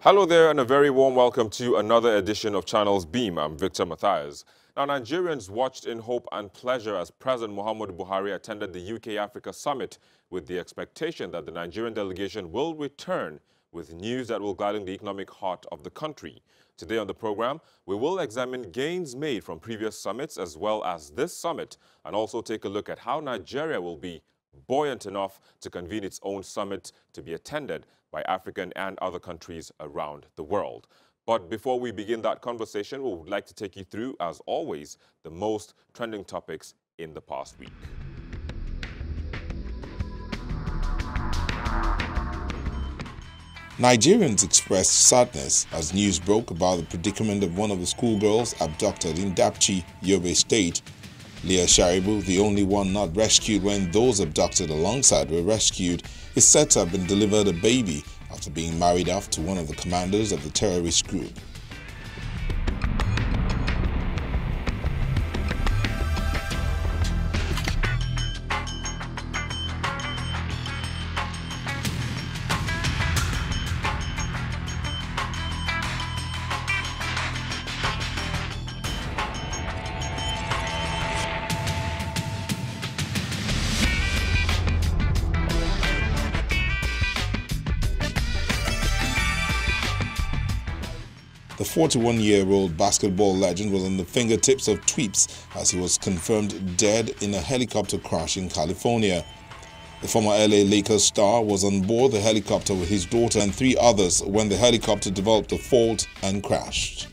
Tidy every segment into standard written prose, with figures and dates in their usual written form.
Hello there and a very warm welcome to another edition of Channels Beam. I'm Victor Matthias. Now, Nigerians watched in hope and pleasure as President Muhammadu Buhari attended the UK-Africa Summit with the expectation that the Nigerian delegation will return with news that will gladden the economic heart of the country. Today on the program, we will examine gains made from previous summits as well as this summit and also take a look at how Nigeria will be buoyant enough to convene its own summit to be attended by African and other countries around the world. But before we begin that conversation, we would like to take you through, as always, the most trending topics in the past week. Nigerians expressed sadness as news broke about the predicament of one of the schoolgirls abducted in Dapchi, Yobe State. Leah Sharibu, the only one not rescued when those abducted alongside were rescued, is said to have been delivered a baby after being married off to one of the commanders of the terrorist group. The 41-year-old basketball legend was on the fingertips of tweets as he was confirmed dead in a helicopter crash in California. The former LA Lakers star was on board the helicopter with his daughter and 3 others when the helicopter developed a fault and crashed.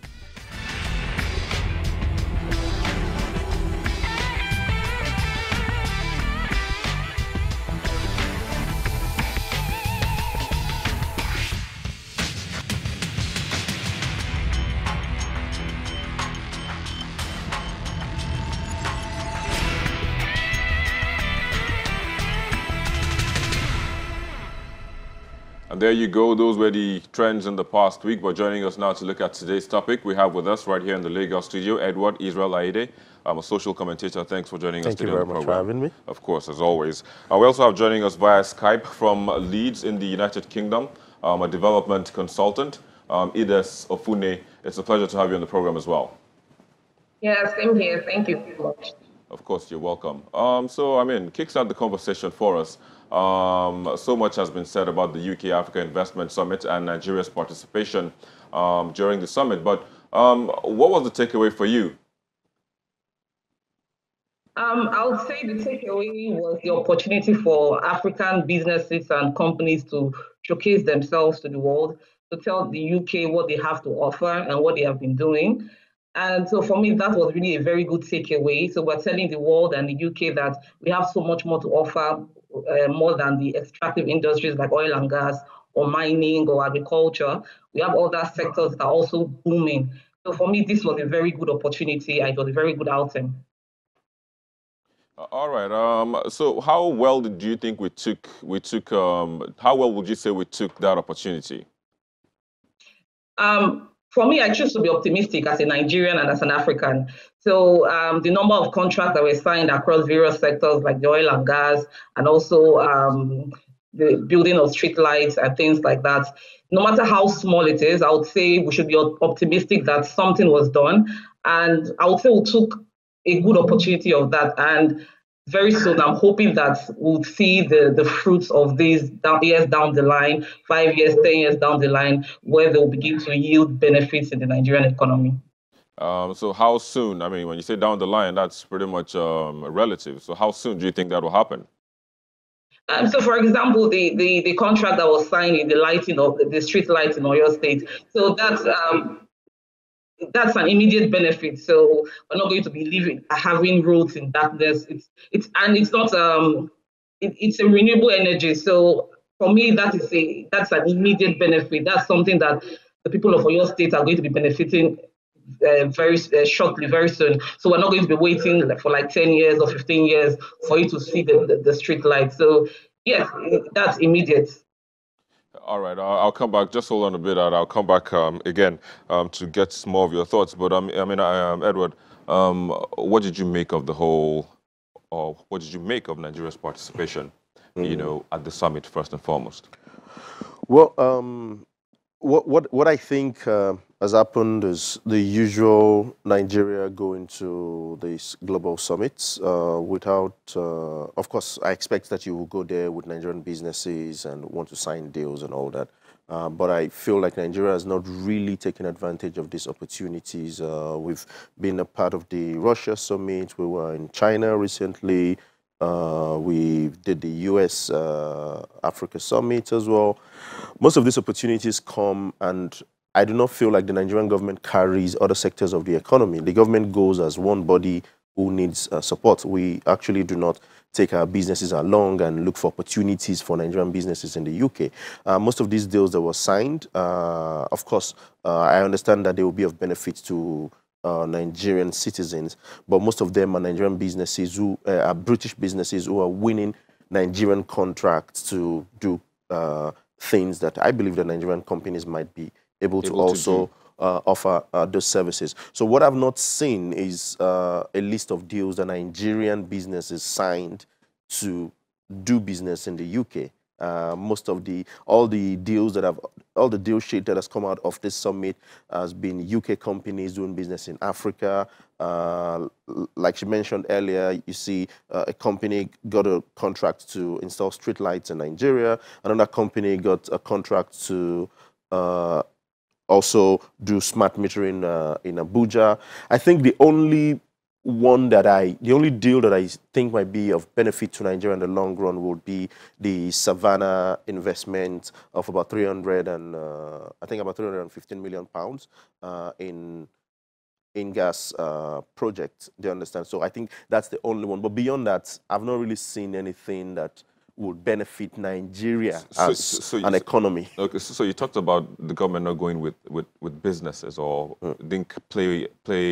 And there you go. Those were the trends in the past week. But joining us now to look at today's topic, we have with us right here in the Lagos studio, Edward Israel Aide. I'm a social commentator. Thanks for joining us today on the program. Thank you very much for having me. Of course, as always. We also have joining us via Skype from Leeds in the United Kingdom, a development consultant, Ides Ofune. It's a pleasure to have you on the program as well. Yeah, same here. Thank you so much. Of course, you're welcome. Kickstart the conversation for us. So much has been said about the UK-Africa Investment Summit and Nigeria's participation during the summit. But what was the takeaway for you? I would say the takeaway was the opportunity for African businesses and companies to showcase themselves to the world, to tell the UK what they have to offer and what they have been doing. And so for me, that was really a very good takeaway. So we're telling the world and the UK that we have so much more to offer, more than the extractive industries like oil and gas or mining or agriculture. We have other sectors that are also booming. So for me, this was a very good opportunity. I got a very good outing. All right. So how well do you think how well would you say we took that opportunity? For me, I choose to be optimistic as a Nigerian and as an African. So the number of contracts that were signed across various sectors like the oil and gas and also the building of street lights and things like that, no matter how small it is, I would say we should be optimistic that something was done. And I would say we took a good opportunity of that. And very soon, I'm hoping that we'll see the fruits of these years down the line, 5 years, 10 years down the line, where they'll begin to yield benefits in the Nigerian economy. So how soon? I mean, when you say down the line, that's pretty much relative. So how soon do you think that will happen? So, for example, the contract that was signed in the lighting of the street lights in Oyo State. So that's an immediate benefit. So we're not going to be having roads in darkness. It's not it's a renewable energy. So for me, that's an immediate benefit. That's something that the people of Oyo State are going to be benefiting very shortly, very soon. So we're not going to be waiting for like 10 years or 15 years for you to see the street lights. So yes, that's immediate. All right, I'll come back. Just hold on a bit, and I'll come back again to get more of your thoughts. But Edward, what did you make of the whole, or what did you make of Nigeria's participation, at the summit first and foremost? Well, what I think has happened is the usual Nigeria going to these global summits without, of course, I expect that you will go there with Nigerian businesses and want to sign deals and all that. But I feel like Nigeria has not really taken advantage of these opportunities. We've been a part of the Russia summit. We were in China recently. We did the US Africa Summit as well. Most of these opportunities come, and I do not feel like the Nigerian government carries other sectors of the economy. The government goes as one body who needs support. We actually do not take our businesses along and look for opportunities for Nigerian businesses in the UK. Most of these deals that were signed, of course, I understand that they will be of benefit to Nigerian citizens, but most of them are Nigerian businesses who are British businesses who are winning Nigerian contracts to do things that I believe the Nigerian companies might be able to also offer those services. So what I've not seen is a list of deals that Nigerian businesses signed to do business in the UK. All the deal sheet that has come out of this summit has been UK companies doing business in Africa. Like she mentioned earlier, you see a company got a contract to install streetlights in Nigeria. Another company got a contract to also do smart metering in Abuja. I think the only deal that I think might be of benefit to Nigeria in the long run would be the Savannah investment of about 315 million pounds in gas project. Do you understand? So I think that's the only one. But beyond that, I've not really seen anything that would benefit Nigeria as an economy. Okay, so you talked about the government not going with businesses or didn't play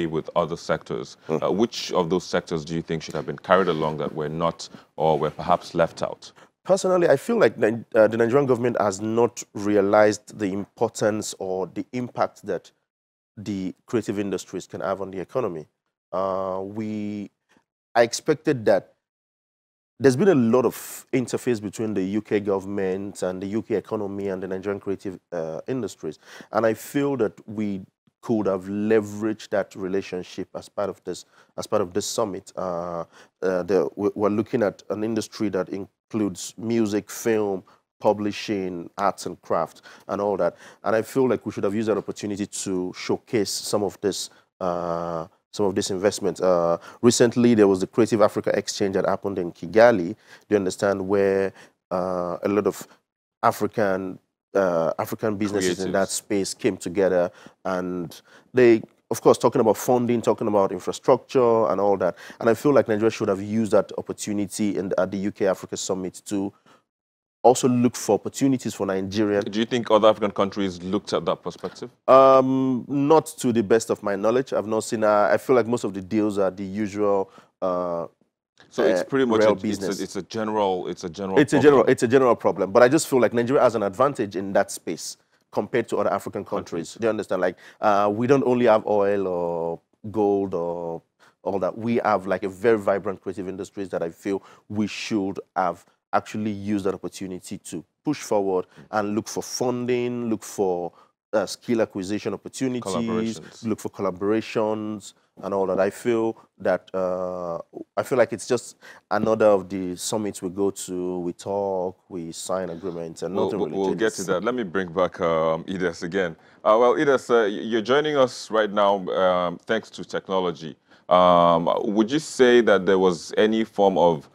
with other sectors. Which of those sectors do you think should have been carried along that were not or were perhaps left out? Personally, I feel like the Nigerian government has not realized the importance or the impact that the creative industries can have on the economy. I expected that there's been a lot of interface between the UK government and the UK economy and the Nigerian creative industries. And I feel that we could have leveraged that relationship as part of this summit. We're looking at an industry that includes music, film, publishing, arts and craft, and all that. And I feel like we should have used that opportunity to showcase some of this investments. Recently, there was the Creative Africa Exchange that happened in Kigali. Do you understand? Where a lot of African businesses in that space came together, and they, of course, talking about funding, talking about infrastructure and all that. And I feel like Nigeria should have used that opportunity at the UK Africa Summit to also look for opportunities for Nigeria. Do you think other African countries looked at that perspective? Not to the best of my knowledge. I've not seen. I feel like most of the deals are the usual. So it's pretty much it's a general problem. But I just feel like Nigeria has an advantage in that space compared to other African countries. Do you understand? Like we don't only have oil or gold or all that. We have like a very vibrant creative industries that I feel we should have actually use that opportunity to push forward and look for funding, look for skill acquisition opportunities, look for collaborations and all that. I feel like it's just another of the summits we go to, we talk, we sign agreements, and nothing really changes. We'll get to that. Let me bring back Idris again. Well, Idris, you're joining us right now thanks to technology. Would you say that there was any form of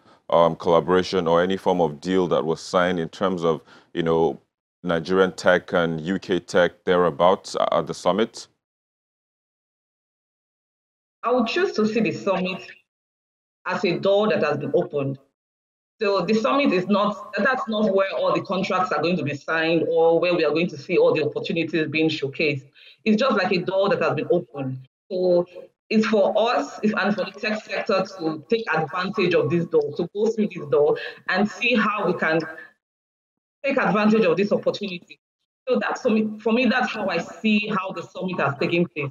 collaboration or any form of deal that was signed in terms of, Nigerian tech and UK tech thereabouts at the summit? I would choose to see the summit as a door that has been opened. So the summit that's not where all the contracts are going to be signed or where we are going to see all the opportunities being showcased. It's just like a door that has been opened. So it's for us and for the tech sector to take advantage of this door, to go through this door and see how we can take advantage of this opportunity. So that's for me, that's how I see how the summit has taken place.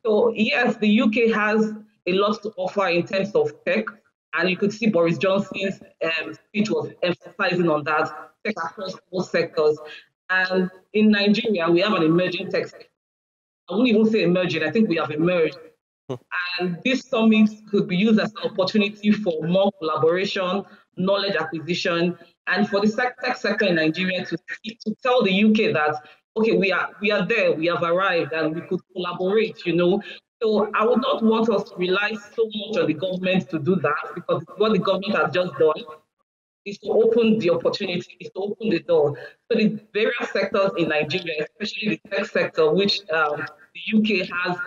So yes, the UK has a lot to offer in terms of tech, and you could see Boris Johnson's speech was emphasizing on that, tech across all sectors. And in Nigeria, we have an emerging tech sector. I wouldn't even say emerging, I think we have emerged. And this summit could be used as an opportunity for more collaboration, knowledge acquisition, and for the tech sector in Nigeria to tell the UK that, okay, we are there, we have arrived, and we could collaborate, you know. So I would not want us to rely so much on the government to do that, because what the government has just done is to open the opportunity, is to open the door. So the various sectors in Nigeria, especially the tech sector, which the UK has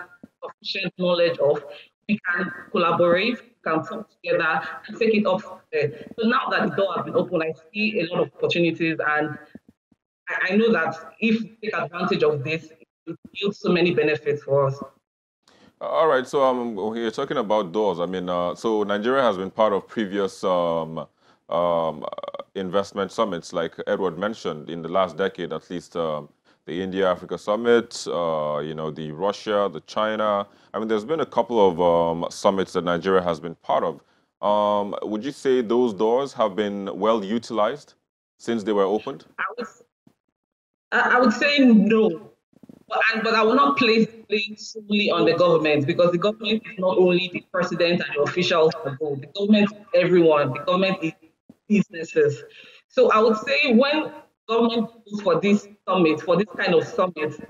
sufficient knowledge of, we can collaborate, can come together and take it up there. So now that the door has been opened, I see a lot of opportunities, and I know that if we take advantage of this, it yields so many benefits for us. All right, so you're talking about doors. I mean, so Nigeria has been part of previous investment summits, like Edward mentioned, in the last decade, at least the India-Africa Summit, you know, the Russia, the China. I mean, there's been a couple of summits that Nigeria has been part of. Would you say those doors have been well utilized since they were opened? I would say no. But I will not place blame solely on the government, because the government is not only the president and the officials of the board. The government is everyone. The government is businesses. So I would say when government goes for this summit, for this kind of summit,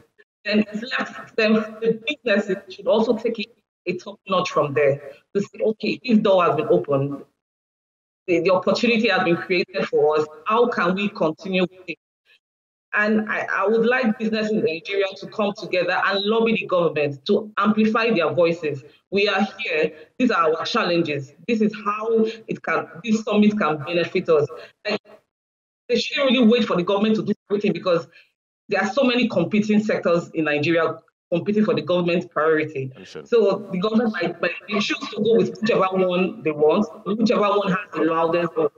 then it's left them, the businesses should also take it a top notch from there to say, okay, this door has been opened, the opportunity has been created for us. How can we continue with it? And I would like businesses in Nigeria to come together and lobby the government to amplify their voices. We are here. These are our challenges. This is how this summit can benefit us. Like, they shouldn't really wait for the government to do everything, because there are so many competing sectors in Nigeria competing for the government's priority. Sure. So the government might choose to go with whichever one they want, whichever one has the loudest voice.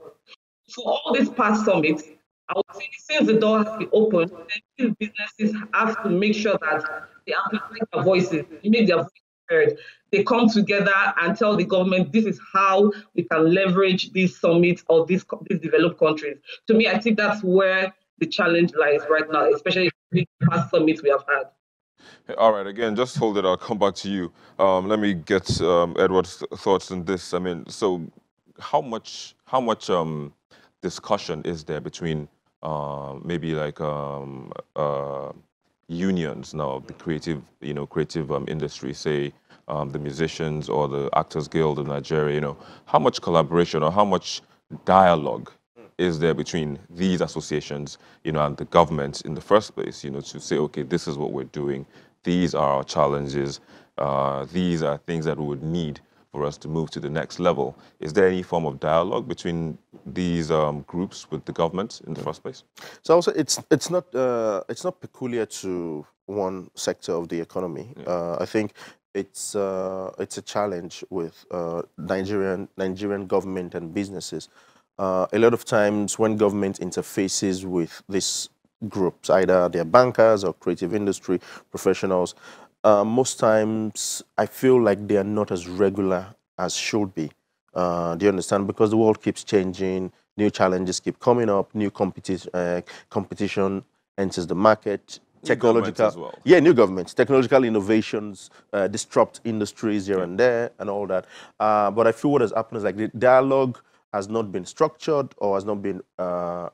For all these past summits, I would say since the door has been opened, these businesses have to make sure that they amplify their voices, they make their voices heard. They come together and tell the government, this is how we can leverage these summits or these developed countries. To me, I think that's where the challenge lies right now, especially the past summits we have had. All right, again, just hold it. I'll come back to you. Let me get Edward's thoughts on this. I mean, so how much discussion is there between maybe like unions now, the creative industry, say the musicians or the Actors Guild of Nigeria? How much collaboration or how much dialogue is there between these associations, and the government in the first place, to say, okay, this is what we're doing, these are our challenges, these are things that we would need for us to move to the next level. Is there any form of dialogue between these groups with the government in the first place? So also, it's not peculiar to one sector of the economy. I think it's a challenge with Nigerian government and businesses. A lot of times when government interfaces with these groups, either they're bankers or creative industry professionals, most times I feel like they are not as regular as should be. Do you understand? Because the world keeps changing, new challenges keep coming up, new competition enters the market. Technological, as well. Yeah, new governments, technological innovations disrupt industries here and there and all that. But I feel what has happened is like the dialogue has not been structured or has not been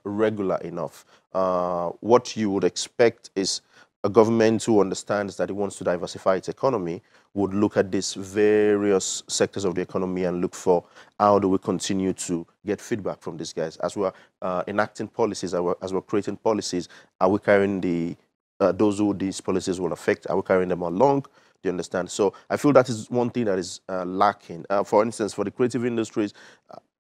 regular enough. What you would expect is a government who understands that it wants to diversify its economy would look at these various sectors of the economy and look for how do we continue to get feedback from these guys. As we're enacting policies, as we're creating policies, are we carrying those who these policies will affect, are we carrying them along? Do you understand? So I feel that is one thing that is lacking. For instance, for the creative industries,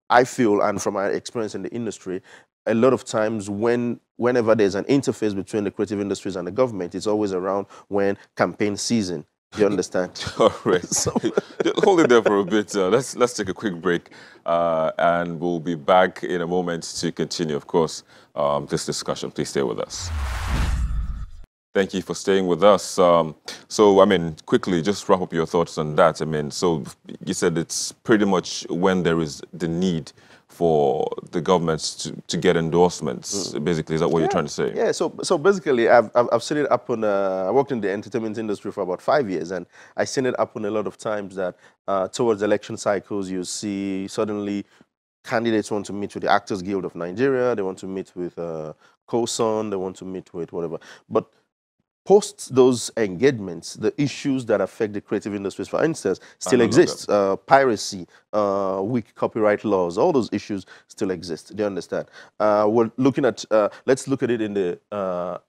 I feel, and from my experience in the industry, a lot of times whenever there's an interface between the creative industries and the government, it's always around when campaign season. Do you understand? All right. So, hold it there for a bit. Let's take a quick break, and we'll be back in a moment to continue, of course, this discussion. Please stay with us. Thank you for staying with us. So, I mean, quickly, just wrap up your thoughts on that. I mean, so you said it's pretty much when there is the need for the governments to get endorsements? Basically, is that what you're trying to say? Yeah, so basically, I've seen it happen. I worked in the entertainment industry for about 5 years, and I've seen it happen a lot of times that towards election cycles, you see suddenly candidates want to meet with the Actors Guild of Nigeria, they want to meet with COSON, they want to meet with whatever. But post those engagements, the issues that affect the creative industries, for instance, still exist. Piracy, weak copyright laws, all those issues still exist. Do you understand? We're looking at, let's look at it in the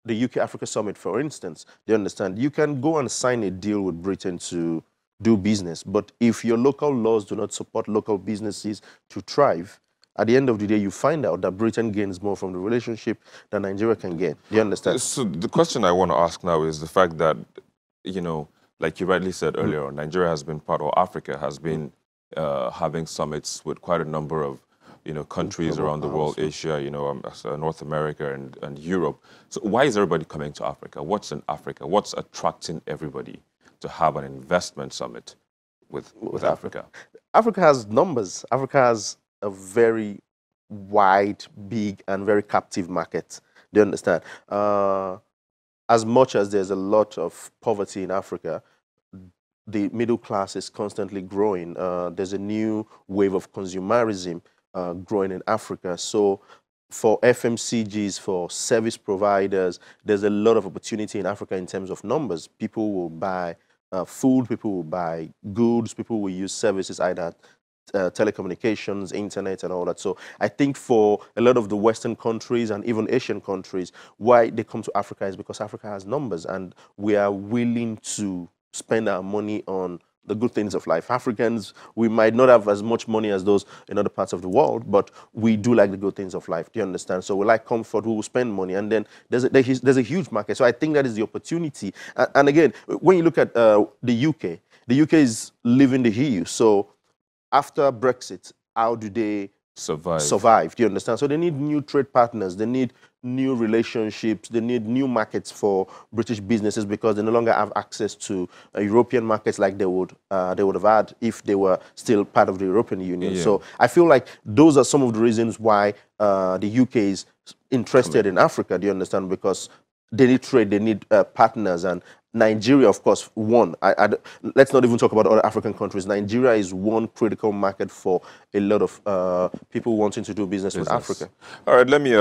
UK Africa Summit, for instance. Do you understand? You can go and sign a deal with Britain to do business, but if your local laws do not support local businesses to thrive, at the end of the day, you find out that Britain gains more from the relationship than Nigeria can gain. Do you understand? So the question I want to ask now is the fact that, you know, like you rightly said earlier on, Nigeria has been part of Africa, has been having summits with quite a number of, you know, countries around the world, Asia, you know, North America and Europe. So why is everybody coming to Africa? What's in Africa? What's attracting everybody to have an investment summit with Africa? Africa has numbers. Africa has a very wide, big, and very captive market. Do you understand? As much as there's a lot of poverty in Africa, the middle class is constantly growing. There's a new wave of consumerism growing in Africa. So for FMCGs, for service providers, there's a lot of opportunity in Africa in terms of numbers. People will buy food, people will buy goods, people will use services, either telecommunications, internet, and all that. So I think for a lot of the Western countries and even Asian countries, why they come to Africa is because Africa has numbers and we are willing to spend our money on the good things of life. Africans, we might not have as much money as those in other parts of the world, but we do like the good things of life. Do you understand? So we like comfort, we will spend money, and then there's a huge market. So I think that is the opportunity. And again, when you look at the UK is leaving the EU. So after Brexit, how do they survive? Do you understand? So they need new trade partners, they need new relationships, they need new markets for British businesses because they no longer have access to European markets like they would have had if they were still part of the European Union. Yeah. So I feel like those are some of the reasons why the UK is interested in Africa. Do you understand? Because they need trade, they need partners, and Nigeria, of course, one. Let's not even talk about other African countries. Nigeria is one critical market for a lot of people wanting to do business with Africa. All right, let me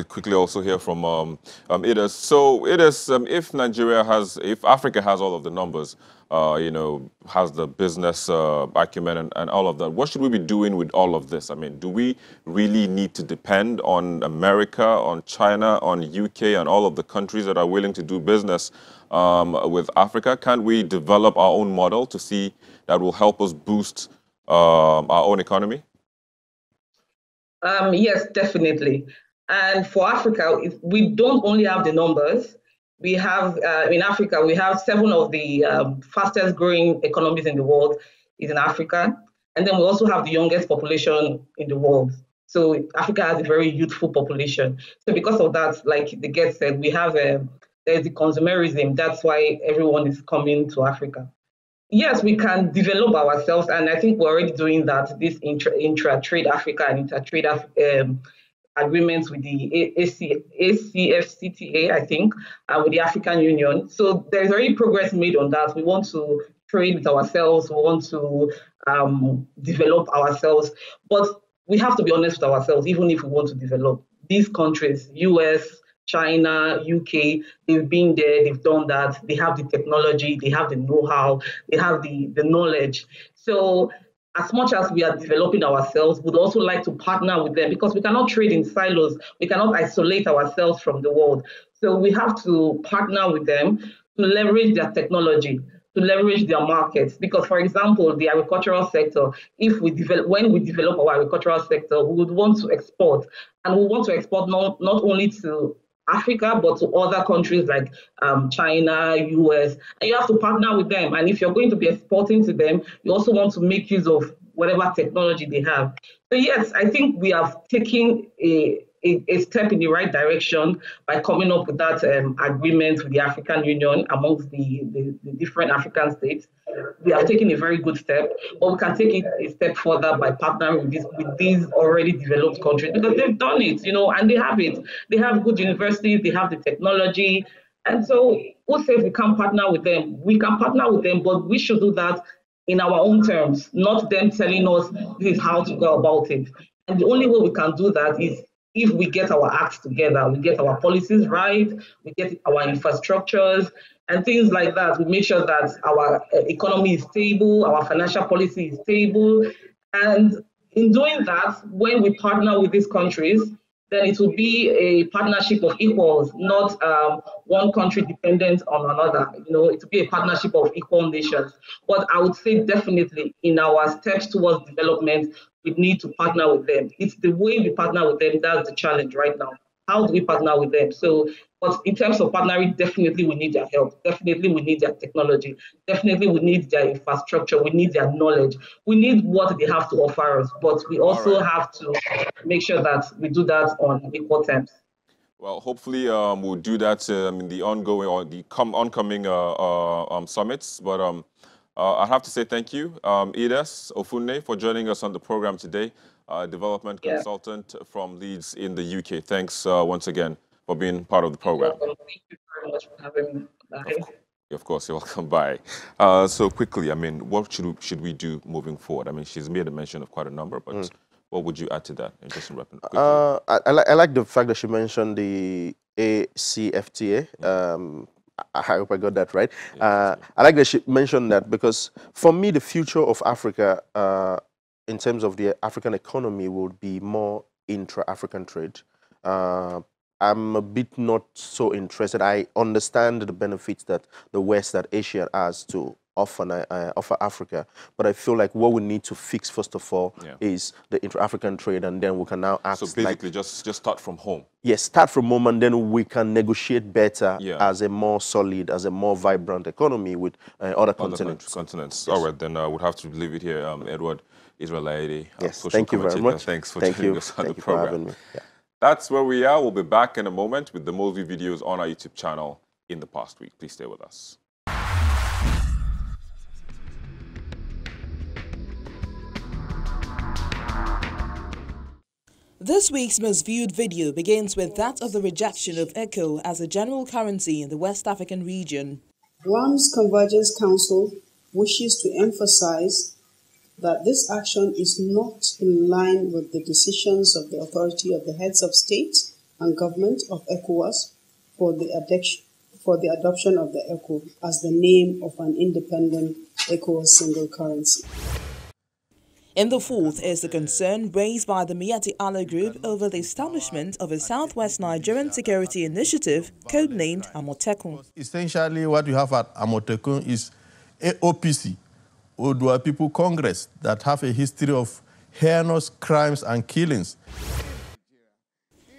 quickly also hear from Idris. So, Idris, if Africa has all of the numbers, you know, has the business acumen and all of that, what should we be doing with all of this? I mean, do we really need to depend on America, on China, on UK, and all of the countries that are willing to do business with Africa? Can't we develop our own model to see that will help us boost our own economy? Yes, definitely. And for Africa, we don't only have the numbers. We have, in Africa, we have 7 of the fastest growing economies in the world is in Africa. And then we also have the youngest population in the world. So Africa has a very youthful population. So because of that, like the guest said, we have there's the consumerism. That's why everyone is coming to Africa. Yes, we can develop ourselves, and I think we're already doing that. This intra-trade Africa and inter-trade agreements with the ACFCTA, I think, with the African Union. So there's already progress made on that. We want to trade with ourselves. We want to develop ourselves. But we have to be honest with ourselves, even if we want to develop. These countries, US, China, UK, they've been there, they've done that, they have the technology, they have the know-how, they have the knowledge. So as much as we are developing ourselves, we'd also like to partner with them because we cannot trade in silos. We cannot isolate ourselves from the world. So we have to partner with them to leverage their technology, to leverage their markets. Because, for example, the agricultural sector, when we develop our agricultural sector, we would want to export. And we want to export not only to Africa, but to other countries like China, US, and you have to partner with them. And if you're going to be exporting to them, you also want to make use of whatever technology they have. So yes, I think we have taken a a step in the right direction by coming up with that agreement with the African Union amongst the different African states. We have taken a very good step, but we can take it a step further by partnering with these already developed countries, because they've done it, and they have it. They have good universities, they have the technology. And so who says we can't partner with them? We can partner with them, but we should do that in our own terms, not them telling us this is how to go about it. And the only way we can do that is if we get our acts together, we get our policies right, we get our infrastructures and things like that. We make sure that our economy is stable, our financial policy is stable. And in doing that, when we partner with these countries, then it will be a partnership of equals, not one country dependent on another. It will be a partnership of equal nations. But I would say definitely in our steps towards development, we need to partner with them. It's the way we partner with them that's the challenge right now. How do we partner with them? So, but in terms of partnering, definitely we need their help. Definitely we need their technology. Definitely we need their infrastructure. We need their knowledge. We need what they have to offer us. But we also have to make sure that we do that on equal terms. Well, hopefully we'll do that in the ongoing or the oncoming summits. But I have to say thank you, Edith Ofunne, for joining us on the program today, development consultant from Leeds in the UK. Thanks once again for being part of the program. Thank you very much for having me. Bye. Of course, you're welcome. Bye. So quickly, what should we do moving forward? She's made a mention of quite a number, but what would you add to that? Just I like the fact that she mentioned the ACFTA. I hope I got that right. I like that she mentioned that because for me, the future of Africa in terms of the African economy would be more intra-African trade. I'm a bit not so interested. I understand the benefits that the West, that Asia has to offer Africa, but I feel like what we need to fix first of all is the intra-African trade, and then we can now act. So basically, just start from home. Yes, start from home, and then we can negotiate better as a more solid, as a more vibrant economy with other continents. Yes. All right, then I would have to leave it here. Edward Israel-Laide, yes, thank you very much. Thanks for joining us on the program. For having me. Yeah. That's where we are. We'll be back in a moment with the movie videos on our YouTube channel in the past week. Please stay with us. This week's most viewed video begins with that of the rejection of ECO as a general currency in the West African region. GUAM's Convergence Council wishes to emphasize that this action is not in line with the decisions of the authority of the heads of state and government of ECOWAS for the adoption of the ECO as the name of an independent ECOWAS single currency. In the fourth is the concern raised by the Miyetti Allah Group over the establishment of a Southwest Nigerian security initiative codenamed Amotekun. Essentially, what you have at Amotekun is AOPC, Odua People Congress, that have a history of heinous crimes and killings.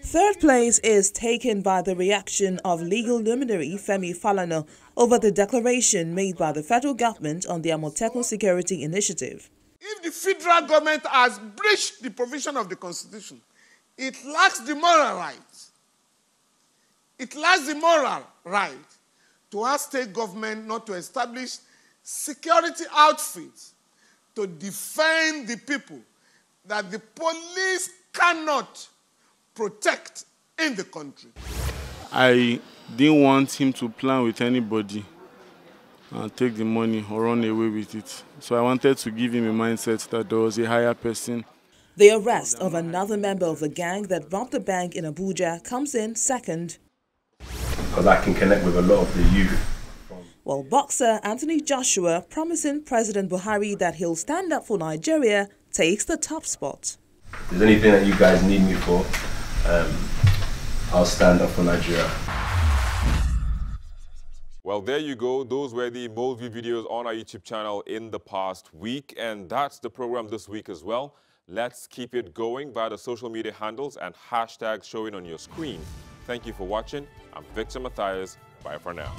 Third place is taken by the reaction of legal luminary Femi Falana over the declaration made by the federal government on the Amotekun security initiative. If the federal government has breached the provision of the Constitution, it lacks the moral right. It lacks the moral right to ask state government not to establish security outfits to defend the people that the police cannot protect in the country. I didn't want him to plan with anybody and take the money or run away with it. So I wanted to give him a mindset that there was a higher person. The arrest of another member of the gang that robbed the bank in Abuja comes in second. Because I can connect with a lot of the youth. While boxer Anthony Joshua, promising President Buhari that he'll stand up for Nigeria, takes the top spot. If there's anything that you guys need me for, I'll stand up for Nigeria. Well, there you go. Those were the Molvi videos on our YouTube channel in the past week. And that's the program this week as well. Let's keep it going via the social media handles and hashtags showing on your screen. Thank you for watching. I'm Victor Matthias. Bye for now.